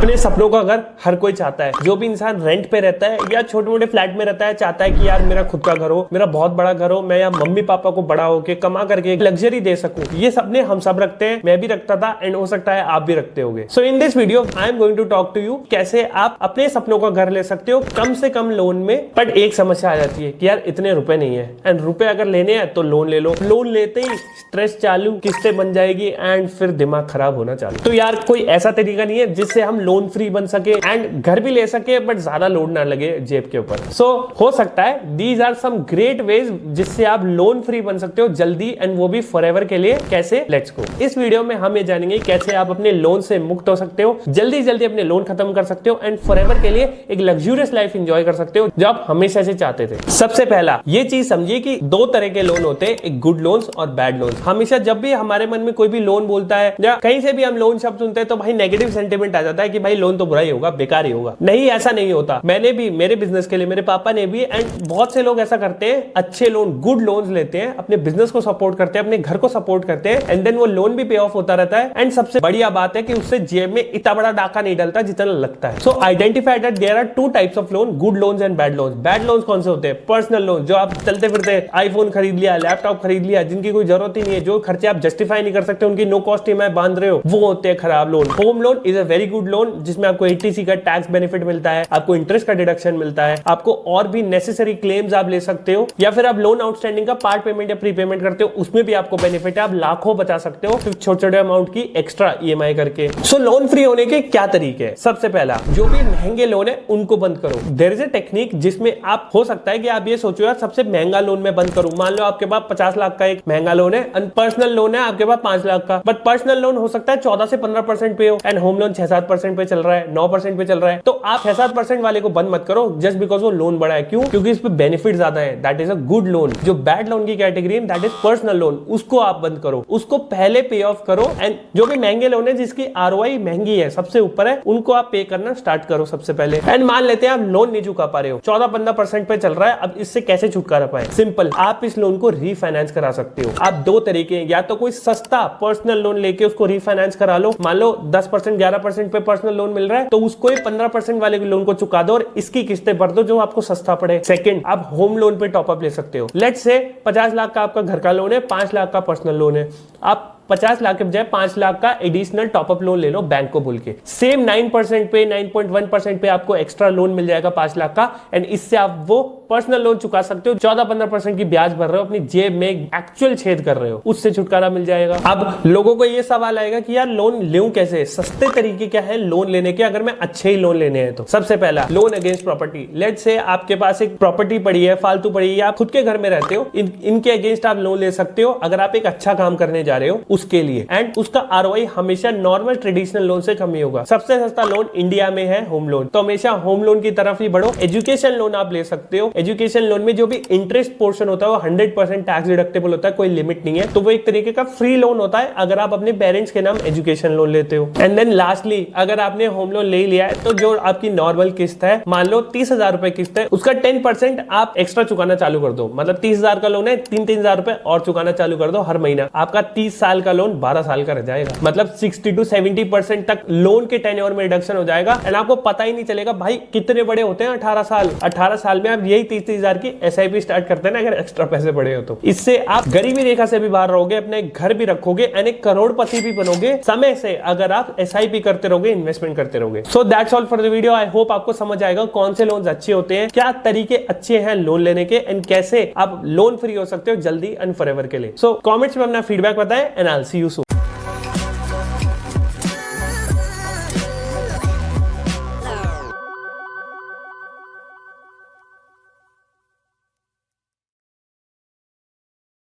अपने सपनों का घर हर कोई चाहता है। जो भी इंसान रेंट पे रहता है या छोटे मोटे फ्लैट में रहता है, चाहता है कि यार मेरा खुद का घर हो, मेरा बहुत बड़ा घर हो, मैं या मम्मी पापा को बड़ा होके कमा करके एक लग्जरी दे सकूं। ये सपने हम सब रखते हैं, मैं भी रखता था एंड हो सकता है आप भी रखते होंगे। So in this video I am going to talk to you कैसे आप अपने सपनों का घर ले सकते हो कम से कम लोन में। बट एक समस्या आ जाती है कि यार इतने रुपए नहीं है, एंड रुपए अगर लेने हैं तो लोन ले लो। लोन लेते ही स्ट्रेस चालू, किस्तें बन जाएगी एंड फिर दिमाग खराब होना चालू। तो यार कोई ऐसा तरीका नहीं है जिससे हम लोन फ्री बन सके एंड घर भी ले सके बट ज्यादा लोड ना लगे जेब के ऊपर। सो हो सकता है these are some great ways जिससे आप लोन फ्री बन सकते हो जल्दी, एंड वो भी फॉरएवर के लिए। कैसे? Let's go. इस वीडियो में हम ये जानेंगे कैसे आप अपने लोन से मुक्त हो सकते हो, जल्दी जल्दी अपने लोन खत्म कर सकते हो एंड फॉरएवर के लिए एक लग्जूरियस लाइफ एंजॉय कर सकते हो जो आप हमेशा से चाहते थे। सबसे पहला ये चीज समझिए कि दो तरह के लोन होते हैं, एक गुड लोन्स और बैड लोन्स। हमेशा जब भी हमारे मन में कोई भी लोन बोलता है या कहीं से भी हम लोन शब्द सुनते हैं तो भाई नेगेटिव सेंटिमेंट आ जाता है कि भाई लोन तो बुरा ही होगा, बेकार ही होगा। नहीं, ऐसा नहीं होता। मैंने भी मेरे बिजनेस के लिए, मेरे पापा ने भी, एंड बहुत से लोग ऐसा करते हैं, अच्छे लोन गुड लोन्स लेते हैं, अपने बिजनेस को सपोर्ट करते हैं, अपने घर को सपोर्ट करते हैं एंड देन वो लोन भी पे ऑफ होता रहता है। एंड सबसे बढ़िया बात है कि उससे जेब में इतना बड़ा डाका नहीं डलता जितना लगता है। So identify that there are two types of loan, good loans and bad loans. Bad loans कौन से होते हैं? पर्सनल लोन, जो आप चलते फिरते आईफोन खरीद लिया, लैपटॉप खरीद लिया, जिनकी कोई जरूरत ही नहीं है, जो खर्चे आप जस्टिफाई नहीं कर सकते, उनकी नो कॉस्ट ईएमआई बांध रहे हो, वो होते हैं खराब loan. Home loan is a very good loan जिसमें आपको 80C का टैक्स बेनिफिट मिलता है, आपको इंटरेस्ट का डिडक्शन मिलता है, आपको और भी नेसेसरी क्लेम्स आप ले सकते हो, या फिर आप लोन आउटस्टैंडिंग का पार्ट पेमेंट या प्री पेमेंट करते हो, उसमें भी आपको बेनिफिट है, आप लाखों बचा सकते हो सिर्फ छोटे छोटे अमाउंट की एक्स्ट्रा ईएमआई करके। सो लोन फ्री होने के क्या तरीके हैं? सबसे पहला, जो भी महंगे लोन है उनको बंद करो। देयर इज अ टेक्निक जिसमें आप, हो सकता है कि आप ये सोचो यार सबसे महंगा लोन में बंद करूं। मान लो आपके पास 50 लाख का एक महंगा लोन है, पर्सनल लोन है आपके पास 5 लाख का, बट पर्सनल लोन हो सकता है 14 से 15% पे हो एंड होम लोन 6-7% पे चल रहा है, 9% पे चल रहा है। तो आप 6-7% वाले को बंद मत करो जस्ट बिकॉज वो लोन बड़ा है। क्यों? क्योंकि इस पे बेनिफिट ज्यादा है। That is a good loan. जो बैड लोन की कैटेगरी है दैट इज पर्सनल लोन, उसको आप बंद करो, उसको पहले पे ऑफ करो। एंड जो भी महंगे लोन है जिसकी आरओआई महंगी है, सबसे ऊपर है, उनको आप पे करना स्टार्ट करो सबसे पहले। एंड मान लेते हैं आप लोन नहीं चुका पा रहे हो, 14-15% पे चल रहा है, अब इससे कैसे छुटकारा पाए? सिंपल, आप इस लोन को रीफाइनेंस करा सकते हो। आप दो तरीके हैं, या तो कोई सस्ता पर्सनल लोन लेके उसको रीफाइनेंस करा लो। मान लो 10% 11% पे पर्सनल लोन मिल रहा है तो उसको ही 15% वाले लोन को चुका दो और इसकी किस्तें भर दो जो आपको सस्ता पड़े। सेकंड, आप होम लोन पे टॉपअप ले सकते हो। लेट्स से 50 लाख का आपका घर का लोन है, 5 लाख का पर्सनल लोन है, आप 50 लाख के बजाय 5 लाख का एडिशनल टॉपअप लोन ले लो बैंक को बोल के। सेम 9% पे, 9.1% पे आपको एक्स्ट्रा लोन मिल जाएगा 5 लाख का, एंड इससे आप वो पर्सनल लोन चुका सकते हो। 14-15% की ब्याज भर रहे हो, अपनी जेब में एक्चुअल छेद कर रहे हो, उससे छुटकारा मिल जाएगा। अब लोगों को ये सवाल आएगा कि यार लोन लूं कैसे? सस्ते तरीके क्या है लोन लेने के अगर मैं अच्छे ही लोन लेने हैं तो? सबसे पहला, loan against property. Let's say आपके पास एक प्रॉपर्टी पड़ी है, फालतू पड़ी है, या आप खुद के घर में रहते हो, इनके अगेंस्ट आप लोन ले सकते हो अगर आप एक अच्छा काम करने जा रहे हो उसके लिए। एंड उसका आरओआई हमेशा नॉर्मल ट्रेडिशनल लोन से कम ही होगा। सबसे सस्ता लोन इंडिया में है होम लोन, तो हमेशा होम लोन की तरफ ही बढ़ो। एजुकेशन लोन आप ले सकते हो। एजुकेशन लोन में जो भी इंटरेस्ट पोर्शन होता है वो 100% टैक्स डिडक्टेबल होता है, कोई लिमिट नहीं है, तो वो एक तरीके का फ्री लोन होता है अगर आप अपने पेरेंट्स के नाम एजुकेशन लोन लेते हो। एंड देन लास्टली, अगर आपने होम लोन ले लिया है तो जो आपकी नॉर्मल किस्त है, मान लो 30,000 रुपए किस्त है, उसका 10% आप एक्स्ट्रा चुकाना चालू कर दो। मतलब 30,000 का लोन है, 3,000 रुपए और चुकाना चालू कर दो हर महीना। आपका 30 साल का लोन 12 साल का रह जाएगा। मतलब 60 to 70% तक लोन के टेन्योर में रिडक्शन हो जाएगा एंड आपको पता ही नहीं चलेगा भाई कितने बड़े होते हैं 18 साल। 18 साल में आप यही 30,000 की एसआईपी स्टार्ट करते हैं ना, अगर एक्स्ट्रा पैसे पड़े हो तो। इससे आप गरीबी रेखा से भी बाहर रहोगे, अपने घर भी रखोगे एंड एक करोड़पति भी बनोगे समय से, अगर आप एसआईपी करते रहोगे, इन्वेस्टमेंट करते रहोगे। So that's all for the video. I hope आपको समझ आएगा कौन से लोन्स अच्छे होते हैं, क्या तरीके अच्छे हैं लोन लेने के, एंड कैसे आप लोन फ्री हो सकते हो जल्दी एंड फॉरएवर के लिए। सो कमेंट्स में अपना फीडबैक बताएं and I will see you soon.